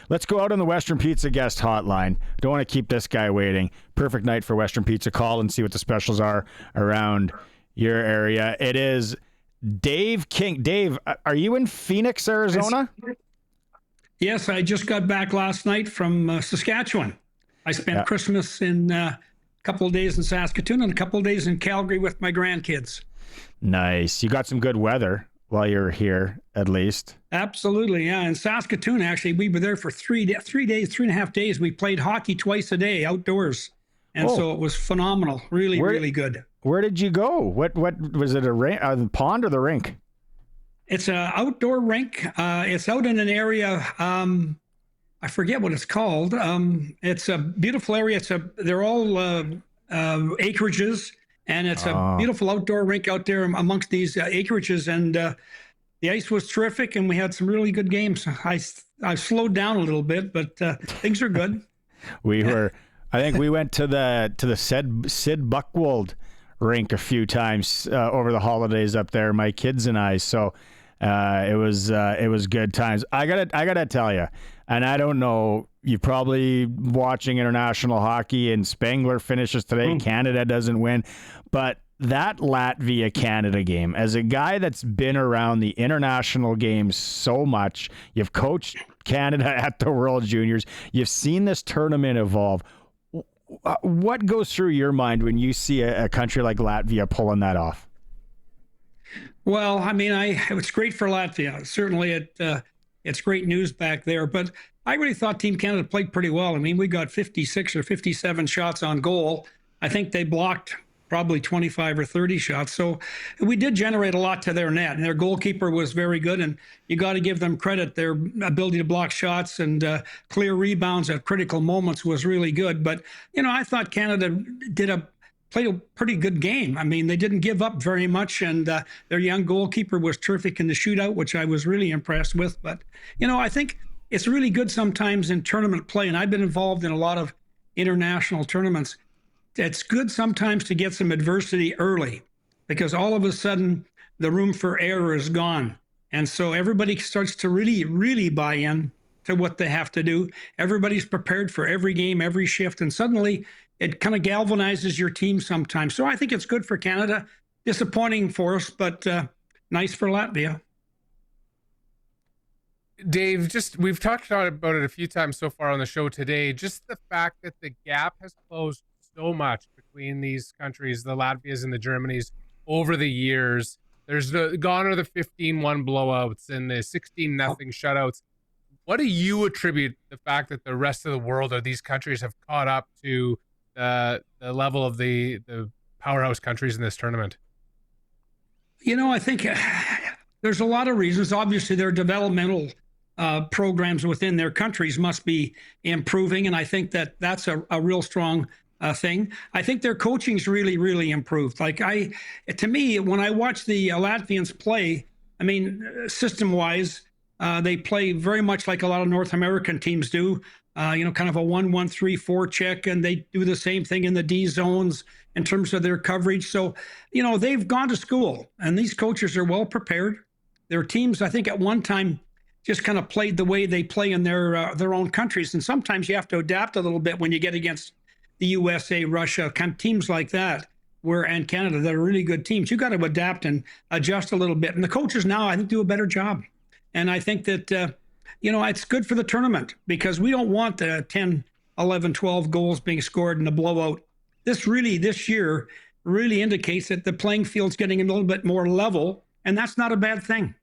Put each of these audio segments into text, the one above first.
Let's go out on the Western Pizza guest hotline. Don't want to keep this guy waiting. Perfect night for Western Pizza. Call and see what the specials are around your area. It is Dave King. Dave, are you in Phoenix, Arizona? Yes, I just got back last night from Saskatchewan. I spent Christmas in a couple of days in Saskatoon and a couple of days in Calgary with my grandkids. Nice. You got some good weather while you were here, at least. Absolutely, yeah. In Saskatoon, actually, we were there for 3.5 days. We played hockey twice a day outdoors. And so it was phenomenal. Really good. Where did you go? What was it, a pond or the rink? It's an outdoor rink. It's out in an area, I forget what it's called. It's a beautiful area. They're all acreages, and it's a beautiful outdoor rink out there amongst these acreages. And the ice was terrific, and we had some really good games. I slowed down a little bit, but things are good. I think we went to the Sid Buchwald rink a few times over the holidays up there, my kids and I. So it was good times. I gotta tell you, and I don't know, you're probably watching international hockey and Spangler finishes today. Canada doesn't win, but that Latvia-Canada game, as a guy that's been around the international games so much, you've coached Canada at the World Juniors, you've seen this tournament evolve. What goes through your mind when you see a country like Latvia pulling that off? Well, I mean, it's great for Latvia. Certainly, it's great news back there. But I really thought Team Canada played pretty well. I mean, we got 56 or 57 shots on goal. I think they blocked probably 25 or 30 shots. So we did generate a lot to their net, and their goalkeeper was very good. And you got to give them credit. Their ability to block shots and clear rebounds at critical moments was really good. But, I thought Canada played a pretty good game. I mean, they didn't give up very much, and their young goalkeeper was terrific in the shootout, which I was really impressed with. But, I think it's really good sometimes in tournament play, and I've been involved in a lot of international tournaments. It's good sometimes to get some adversity early, because all of a sudden the room for error is gone. And so everybody starts to really, really buy in to what they have to do. Everybody's prepared for every game, every shift, and suddenly it kind of galvanizes your team sometimes. So I think it's good for Canada. Disappointing for us, but nice for Latvia. Dave, we've talked about it a few times so far on the show today. Just the fact that the gap has closed so much between these countries, the Latvias and the Germanys, over the years. There's gone are the 15-1 blowouts and the 16-0 shutouts. What do you attribute the fact that the rest of the world or these countries have caught up to the level of the powerhouse countries in this tournament? I think there's a lot of reasons. Obviously, their developmental programs within their countries must be improving, and I think that's a real strong thing. I think their coaching's really, really improved. To me, when I watch the Latvians play, I mean, system-wise, they play very much like a lot of North American teams do. Kind of a 1-1-3-4 check, and they do the same thing in the D zones in terms of their coverage. So, they've gone to school, and these coaches are well prepared. Their teams, I think, at one time just kind of played the way they play in their own countries, and sometimes you have to adapt a little bit when you get against the USA, Russia, kind of teams like that, and Canada, that are really good teams. You got to adapt and adjust a little bit. And the coaches now, I think, do a better job. And I think that, it's good for the tournament, because we don't want the 10, 11, 12 goals being scored in a blowout. This year really indicates that the playing field's getting a little bit more level, and that's not a bad thing.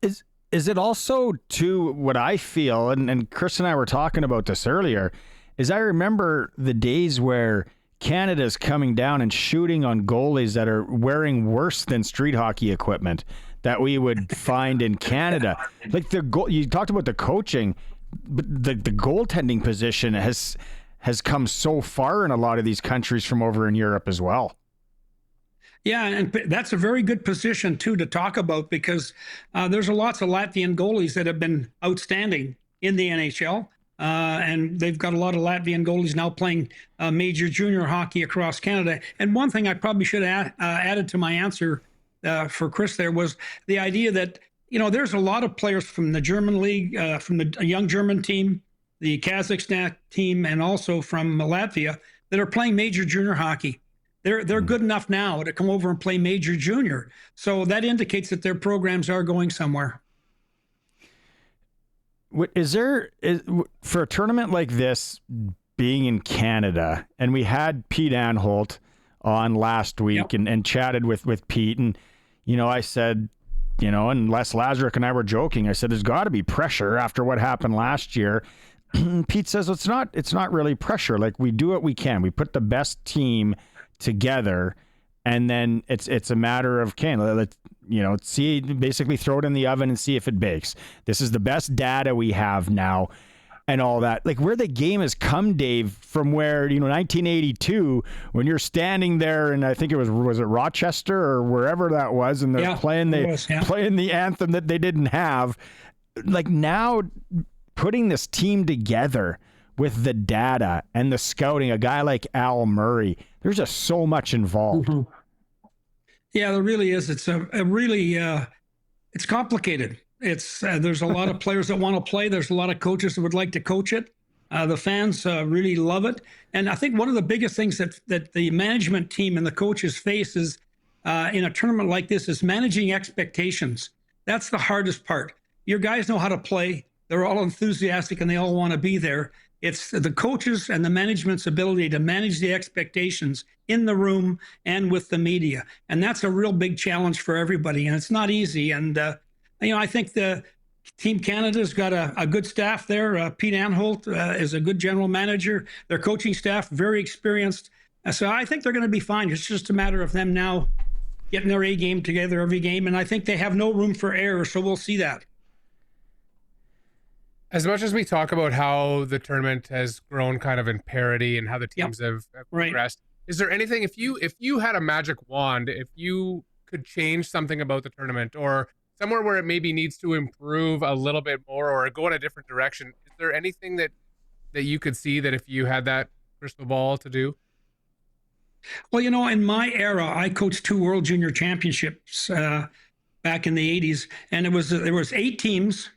Is it also, too, what I feel, and Chris and I were talking about this earlier, is I remember the days where Canada's coming down and shooting on goalies that are wearing worse than street hockey equipment that we would find in Canada. Like you talked about the coaching, but the goaltending position has come so far in a lot of these countries from over in Europe as well. Yeah, and that's a very good position, too, to talk about, because there's lots of Latvian goalies that have been outstanding in the NHL. And they've got a lot of Latvian goalies now playing major junior hockey across Canada. And one thing I probably should have added to my answer for Chris there was the idea that, there's a lot of players from the German league, from the young German team the Kazakhstan team, and also from Latvia that are playing major junior hockey. They're good enough now to come over and play major junior. So that indicates that their programs are going somewhere. For a tournament like this being in Canada, and we had Pete Anholt on last week and chatted with Pete, and I said, and Les Lazaruk and I were joking. I said, there's got to be pressure after what happened last year. Pete says it's not really pressure. Like, we do what we can. We put the best team together, and then it's a matter of see, basically throw it in the oven and see if it bakes. This is the best data we have now, and all that. Like, where the game has come, Dave, from where 1982, when you're standing there, and I think it was it Rochester or wherever that was, and they're playing the anthem that they didn't have. Like, now, putting this team together with the data and the scouting, a guy like Al Murray, there's just so much involved. Mm-hmm. Yeah, there really is. It's it's complicated. There's a lot of players that want to play. There's a lot of coaches that would like to coach it. The fans really love it. And I think one of the biggest things that the management team and the coaches face is in a tournament like this is managing expectations. That's the hardest part. Your guys know how to play. They're all enthusiastic and they all want to be there. It's the coaches and the management's ability to manage the expectations in the room and with the media. And that's a real big challenge for everybody. And it's not easy. And, I think the Team Canada's got a good staff there. Pete Anholt is a good general manager. Their coaching staff, very experienced. So I think they're going to be fine. It's just a matter of them now getting their A game together every game. And I think they have no room for error. So we'll see that. As much as we talk about how the tournament has grown kind of in parity and how the teams have progressed, is there anything, if you had a magic wand, if you could change something about the tournament or somewhere where it maybe needs to improve a little bit more or go in a different direction, is there anything that you could see that if you had that crystal ball to do? Well, in my era, I coached 2 World Junior Championships back in the 80s, and there was 8 teams.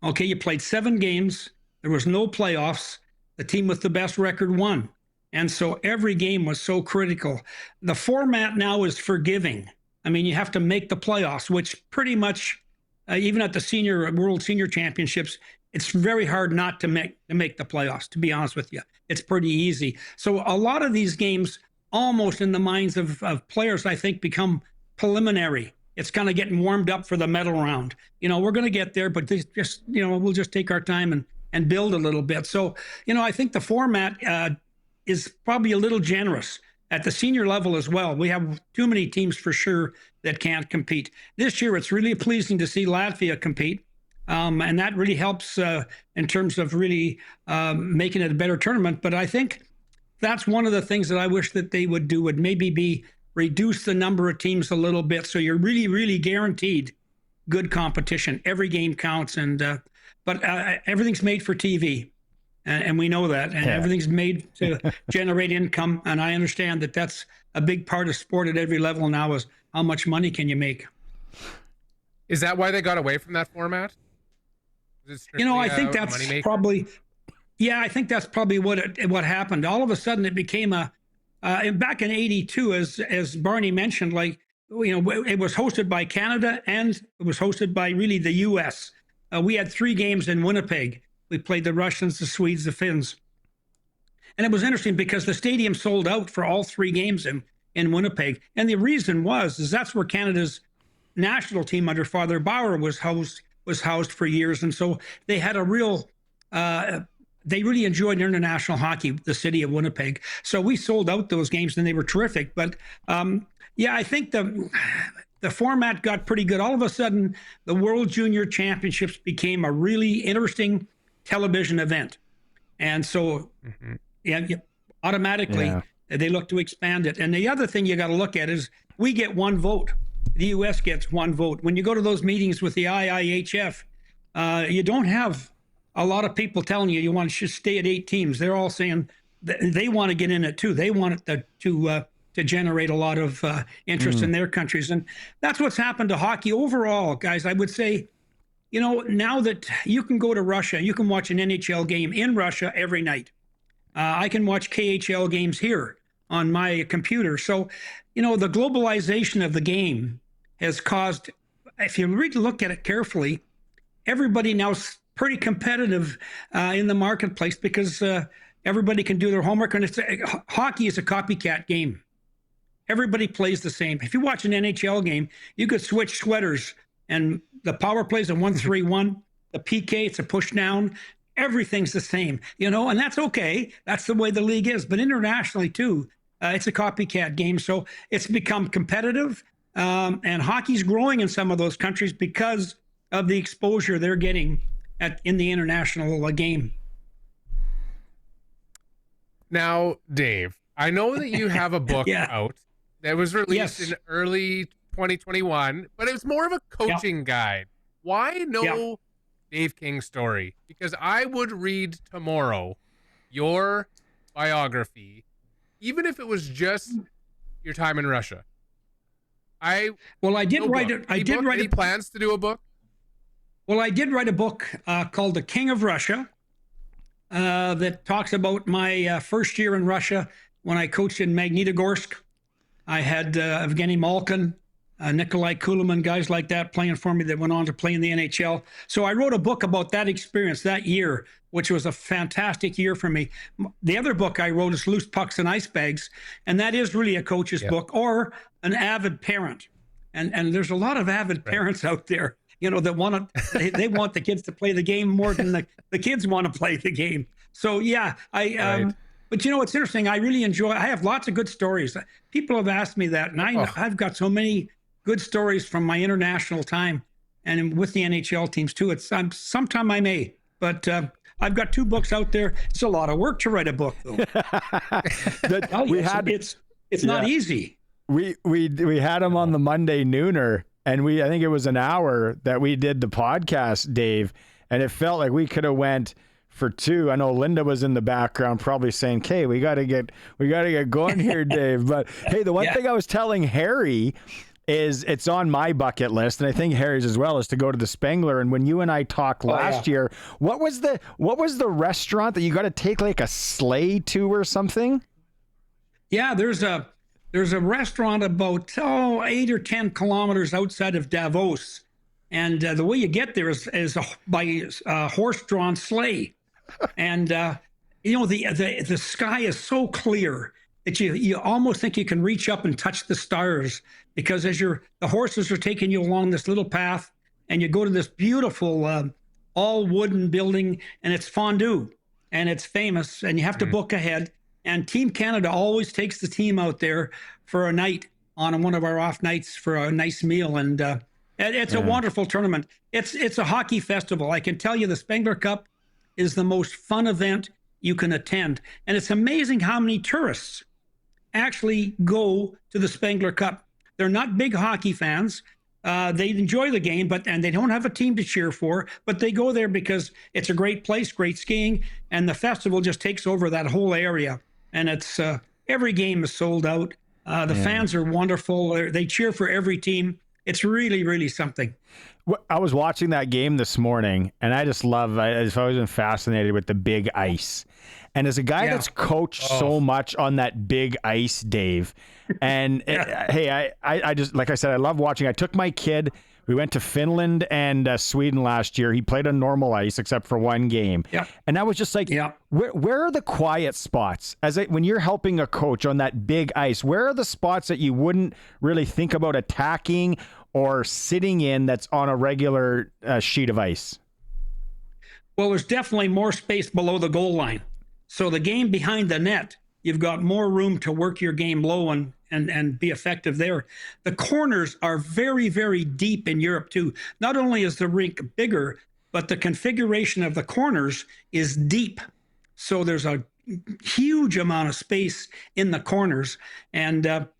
Okay, you played 7 games. There was no playoffs. The team with the best record won. And so every game was so critical. The format now is forgiving. I mean, you have to make the playoffs, which pretty much, even at the World Senior Championships, it's very hard not to make the playoffs, to be honest with you. It's pretty easy. So a lot of these games, almost in the minds of players, I think, become preliminary. It's kind of getting warmed up for the medal round. We're going to get there, but we'll just take our time and build a little bit. So, I think the format is probably a little generous at the senior level as well. We have too many teams for sure that can't compete. This year, it's really pleasing to see Latvia compete. And that really helps in terms of really making it a better tournament. But I think that's one of the things that I wish that they would do, would maybe be reduce the number of teams a little bit, so you're really, really guaranteed good competition. Every game counts, but everything's made for TV, and we know that, and everything's made to generate income. And I understand that that's a big part of sport at every level now, is how much money can you make. Is that why they got away from that format? I think that's probably, I think that's probably what happened. All of a sudden, it became and back in '82, as Barney mentioned, it was hosted by Canada and it was hosted by really the U.S. We had 3 games in Winnipeg. We played the Russians, the Swedes, the Finns. And it was interesting because the stadium sold out for all 3 games in Winnipeg. And the reason is that's where Canada's national team under Father Bauer was housed for years. And so they had a real they really enjoyed international hockey, the city of Winnipeg. So we sold out those games and they were terrific. But I think the format got pretty good. All of a sudden, the World Junior Championships became a really interesting television event. And so automatically they look to expand it. And the other thing you got to look at is we get 1 vote. The U.S. gets 1 vote. When you go to those meetings with the IIHF, you don't have a lot of people telling you want to stay at 8 teams. They're all saying they want to get in it too. They want it to generate a lot of interest in their countries. And that's what's happened to hockey overall, guys. I would say now that you can go to Russia, you can watch an NHL game in Russia every night. I can watch KHL games here on my computer. So, the globalization of the game has caused, if you really look at it carefully, everybody now is pretty competitive in the marketplace because everybody can do their homework. And hockey is a copycat game. Everybody plays the same. If you watch an NHL game, you could switch sweaters, and the power play is a 1-3-1. The PK, it's a push down. Everything's the same, and that's okay. That's the way the league is. But internationally, too, it's a copycat game. So it's become competitive. And hockey's growing in some of those countries because of the exposure they're getting in the international game. Now, Dave, I know that you have a book out that was released in early 2021, but it was more of a coaching guide. Why no Dave King story? Because I would read tomorrow your biography, even if it was just your time in Russia. I did write it. I did write any plans to do a book. Well, I did write a book called The King of Russia that talks about my first year in Russia when I coached in Magnitogorsk. I had Evgeny Malkin, Nikolai Kulemin, guys like that playing for me that went on to play in the NHL. So I wrote a book about that experience that year, which was a fantastic year for me. The other book I wrote is Loose Pucks and Ice Bags, and that is really a coach's book or an avid parent. And there's a lot of avid parents out there, that want to, they want the kids to play the game more than the kids want to play the game. So but it's interesting. I really I have lots of good stories. People have asked me that, and I've got so many good stories from my international time and with the NHL teams too. Sometime I may, but I've got 2 books out there. It's a lot of work to write a book, though. It's not easy. We had him on the Monday nooner, and I think it was an hour that we did the podcast, Dave, and it felt like we could have went for 2. I know Linda was in the background probably saying, "Okay, we got to get going here, Dave." But hey, the one thing I was telling Harry is it's on my bucket list, and I think Harry's as well, is to go to the Spengler. And when you and I talked last year, what was the restaurant that you got to take like a sleigh to or something? Yeah, there's a restaurant about 8 or 10 kilometers outside of Davos, and the way you get there is by a horse-drawn sleigh. And the sky is so clear that you almost think you can reach up and touch the stars, because as the horses are taking you along this little path, and you go to this beautiful all wooden building, and it's fondue, and it's famous, and you have to book ahead. And Team Canada always takes the team out there for a night on one of our off nights for a nice meal, and it's a wonderful tournament. It's a hockey festival. I can tell you the Spengler Cup is the most fun event you can attend. And it's amazing how many tourists actually go to the Spengler Cup. They're not big hockey fans. They enjoy the game, and they don't have a team to cheer for, but they go there because it's a great place, great skiing, and the festival just takes over that whole area. And it's every game is sold out. The fans are wonderful. They cheer for every team. It's really, really something. I was watching that game this morning, and I just I've always been fascinated with the big ice. And as a guy that's coached so much on that big ice, Dave, and hey, I just, like I said, I love watching. I took my kid. We went to Finland and Sweden last year. He played on normal ice except for one game. Yeah. And I was just like, where are the quiet spots? When you're helping a coach on that big ice, where are the spots that you wouldn't really think about attacking or sitting in that's on a regular sheet of ice? Well, there's definitely more space below the goal line. So the game behind the net, you've got more room to work your game low and be effective there. The corners are very, very deep in Europe too. Not only is the rink bigger, but the configuration of the corners is deep. So there's a huge amount of space in the corners. And then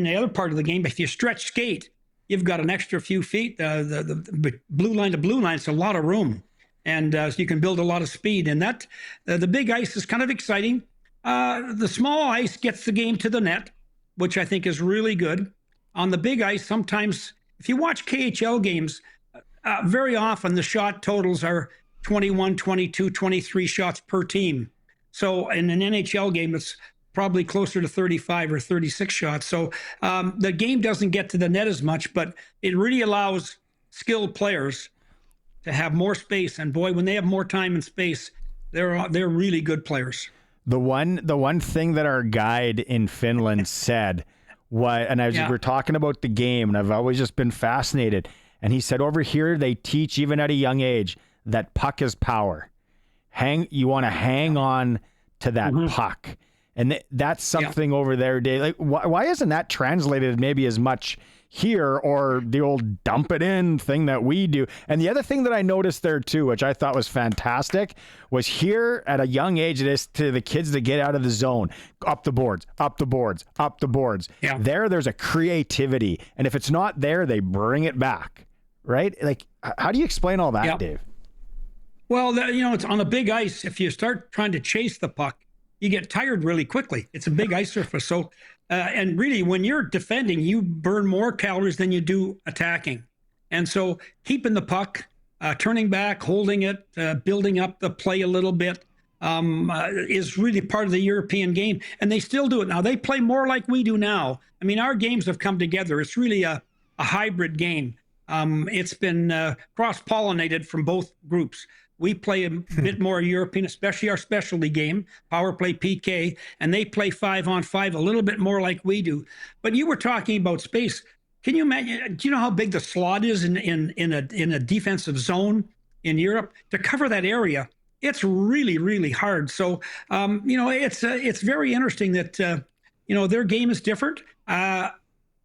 the other part of the game, if you stretch skate, you've got an extra few feet. The blue line to blue line, it's a lot of room. And so you can build a lot of speed. And that the big ice is kind of exciting. The small ice gets the game to the net, which I think is really good. On the big ice, sometimes if you watch KHL games, very often the shot totals are 21, 22, 23 shots per team. So in an NHL game, it's probably closer to 35 or 36 shots. So the game doesn't get to the net as much, but it really allows skilled players to have more space. And boy, when they have more time and space, they're really good players. The one thing that our guide in Finland said was, and we're talking about the game, and I've always just been fascinated. And he said, over here, they teach, even at a young age, that puck is power. You want to hang on to that puck. And that's something over there, Dave. Like, why isn't that translated maybe as much here, or the old dump it in thing that we do? And the other thing that I noticed there too, which I thought was fantastic, was here at a young age, it is to the kids to get out of the zone, up the boards, up the boards, up the boards. Yeah. There's a creativity. And if it's not there, they bring it back, right? Like, how do you explain all that, Dave? Well, it's on a big ice. If you start trying to chase the puck, you get tired really quickly. It's a big ice surface. So, and really, when you're defending, you burn more calories than you do attacking. And so keeping the puck, turning back, holding it, building up the play a little bit is really part of the European game. And they still do it now. They play more like we do now. I mean, our games have come together. It's really a hybrid game. It's been cross-pollinated from both groups. We play a bit more European, especially our specialty game, power play PK, and they play 5-on-5 a little bit more like we do. But you were talking about space. Can you imagine? Do you know how big the slot is in a defensive zone in Europe? To cover that area, it's really, really hard. So it's very interesting that their game is different. I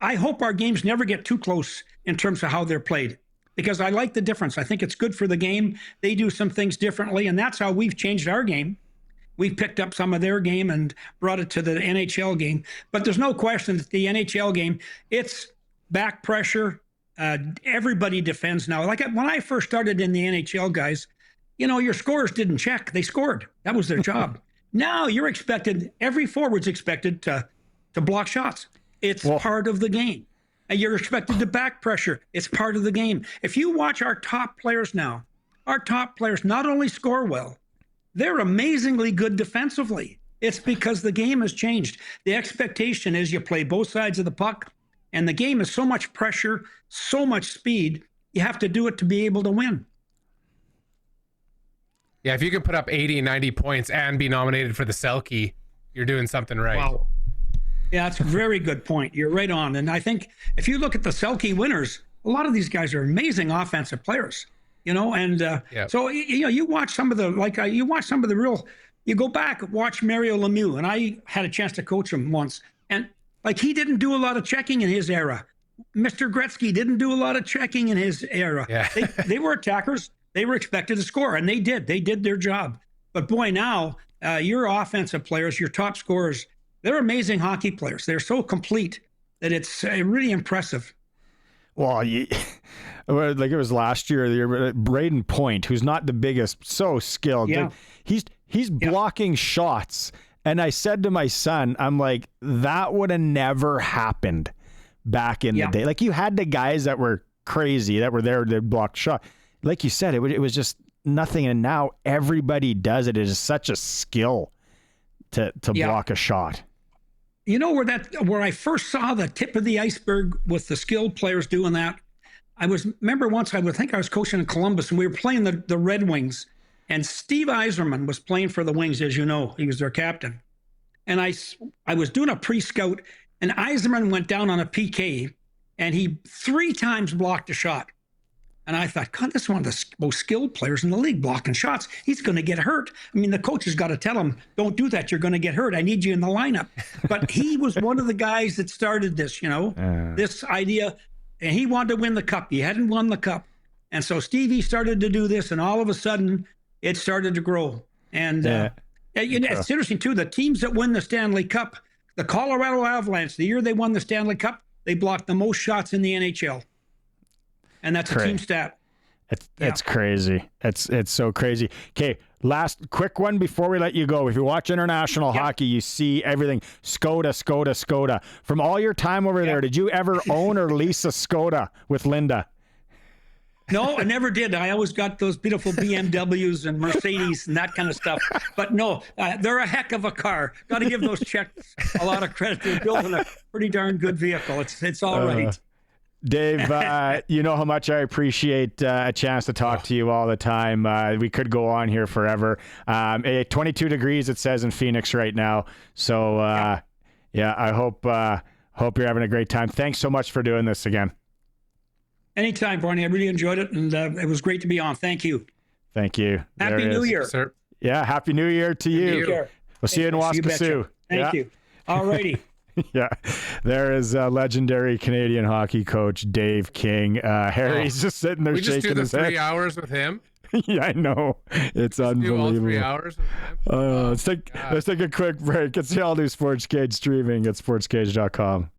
hope our games never get too close in terms of how they're played, because I like the difference. I think it's good for the game. They do some things differently, and that's how we've changed our game. We've picked up some of their game and brought it to the NHL game. But there's no question that the NHL game, it's back pressure. Everybody defends now. Like when I first started in the NHL, guys, your scorers didn't check. They scored. That was their job. Now every forward's expected to block shots. It's part of the game. And you're expected to back pressure. It's part of the game. If you watch our top players now, our top players not only score well, they're amazingly good defensively. It's because the game has changed. The expectation is you play both sides of the puck, and the game is so much pressure, so much speed, you have to do it to be able to win. Yeah, if you can put up 80, 90 points and be nominated for the Selke, you're doing something right. Wow. Yeah, that's a very good point. You're right on. And I think if you look at the Selke winners, a lot of these guys are amazing offensive players, and so, you watch some of the you go back, watch Mario Lemieux, and I had a chance to coach him once. And he didn't do a lot of checking in his era. Mr. Gretzky didn't do a lot of checking in his era. Yeah. They were attackers. They were expected to score, and they did. They did their job. But boy, now your offensive players, your top scorers, they're amazing hockey players. They're so complete that it's really impressive. Well, like it was last year, Braden Point, who's not the biggest, so skilled. Yeah. He's blocking shots. And I said to my son, I'm like, that would have never happened back in the day. Like, you had the guys that were crazy, that were there to block shots. Like you said, it was just nothing. And now everybody does it. It is such a skill to block a shot. You know where I first saw the tip of the iceberg with the skilled players doing that? Remember once I think I was coaching in Columbus, and we were playing the Red Wings, and Steve Yzerman was playing for the Wings, as you know. He was their captain. And I was doing a pre-scout, and Yzerman went down on a PK, and he 3 times blocked a shot. And I thought, God, this is one of the most skilled players in the league, blocking shots. He's going to get hurt. I mean, the coach has got to tell him, don't do that. You're going to get hurt. I need you in the lineup. But he was one of the guys that started this, this idea. And he wanted to win the cup. He hadn't won the cup. And so Stevie started to do this, and all of a sudden, it started to grow. And it's interesting, too, the teams that win the Stanley Cup, the Colorado Avalanche, the year they won the Stanley Cup, they blocked the most shots in the NHL. And that's a team stat. It's crazy. It's so crazy. Okay, last quick one before we let you go. If you watch international hockey, you see everything. Skoda. From all your time over there, did you ever own or lease a Skoda with Linda? No, I never did. I always got those beautiful BMWs and Mercedes and that kind of stuff. But no, they're a heck of a car. Got to give those Czechs a lot of credit. They're building a pretty darn good vehicle. It's all right. Dave, you know how much I appreciate a chance to talk to you all the time. We could go on here forever. 22 degrees, it says in Phoenix right now. So, yeah, I hope you're having a great time. Thanks so much for doing this again. Anytime, Barney. I really enjoyed it, and it was great to be on. Thank you. Thank you. Happy New Year. Sir. Yeah, Happy New Year to you. We'll see you in Waskesiu. Thank you. All righty. Yeah, there is legendary Canadian hockey coach Dave King. Harry's just sitting there shaking his head. We just do the 3 hours with him. Yeah, I know. It's unbelievable. Do all 3 hours with him. Let's take a quick break. It's the all new SportsCage streaming at sportscage.com.